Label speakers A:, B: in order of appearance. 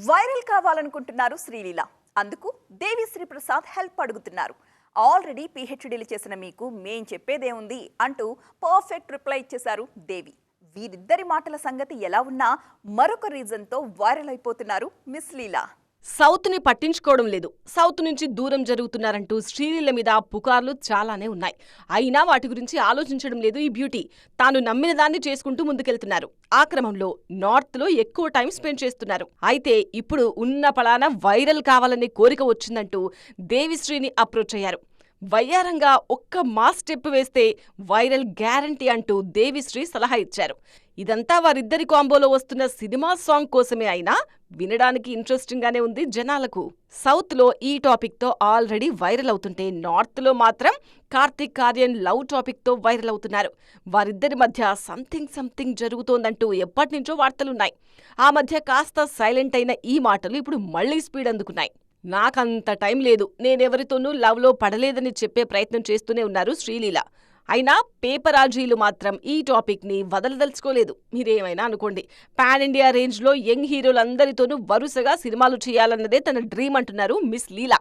A: Viral కావాలనుకుంటున్నారు శ్రీలీల. అందుకు Devi Sri Prasad help అడుగుతున్నారు. ఆల్రెడీ పిహెచ్డీలు చేసిన మీకు మేం చెప్పేదేముంది అంటూ పర్ఫెక్ట్ రిప్లై ఇచ్చేశారు దేవి. వీరిద్దరి మాటల సంగతి ఎలా ఉన్నా మరొక రీజన్తో వైరల్ అయిపోతున్నారు మిస్ లీలా.
B: సౌత్ ని పట్టించుకోవడం లేదు, సౌత్ నుంచి దూరం జరుగుతున్నారంటూ శ్రీలీల మీద పుకార్లు చాలానే ఉన్నాయి. అయినా వాటి గురించి ఆలోచించడం లేదు ఈ బ్యూటీ. తాను నమ్మిన దాన్ని చేసుకుంటూ ముందుకెళ్తున్నారు. ఆ క్రమంలో నార్త్ లో ఎక్కువ టైం స్పెండ్ చేస్తున్నారు. అయితే ఇప్పుడు ఉన్న పలానా వైరల్ కావాలనే కోరిక వచ్చిందంటూ దేవిశ్రీని అప్రోచ్ అయ్యారు. వయ్యారంగా ఒక్క మాస్ స్టెప్ వేస్తే వైరల్ గ్యారంటీ అంటూ దేవిశ్రీ సలహా ఇచ్చారు. ఇదంతా వారిద్దరి కాంబోలో వస్తున్న సినిమా సాంగ్ కోసమే అయినా వినడానికి ఇంట్రెస్టింగ్ గానే ఉంది జనాలకు. సౌత్ లో ఈ టాపిక్ తో ఆల్రెడీ వైరల్ అవుతుంటే నార్త్ లో మాత్రం కార్తిక్ ఆర్యన్ లవ్ టాపిక్ తో వైరల్ అవుతున్నారు. వారిద్దరి మధ్య సంథింగ్ జరుగుతోందంటూ ఎప్పటినుంచో వార్తలున్నాయి. ఆ మధ్య కాస్త సైలెంట్ అయిన ఈ మాటలు ఇప్పుడు మళ్లీ స్పీడ్ అందుకున్నాయి. నాకంత టైం లేదు, నేనెవరితోనూ లవ్లో పడలేదని చెప్పే ప్రయత్నం చేస్తూనే ఉన్నారు శ్రీలీల. అయినా పేపరాజీలు మాత్రం ఈ టాపిక్ ని వదలదలుచుకోలేదు. మీరేమైనా అనుకోండి, పాన్ ఇండియా రేంజ్ లో యంగ్ హీరోలందరితోనూ వరుసగా సినిమాలు చేయాలన్నదే తన డ్రీమ్ అంటున్నారు మిస్ లీలా.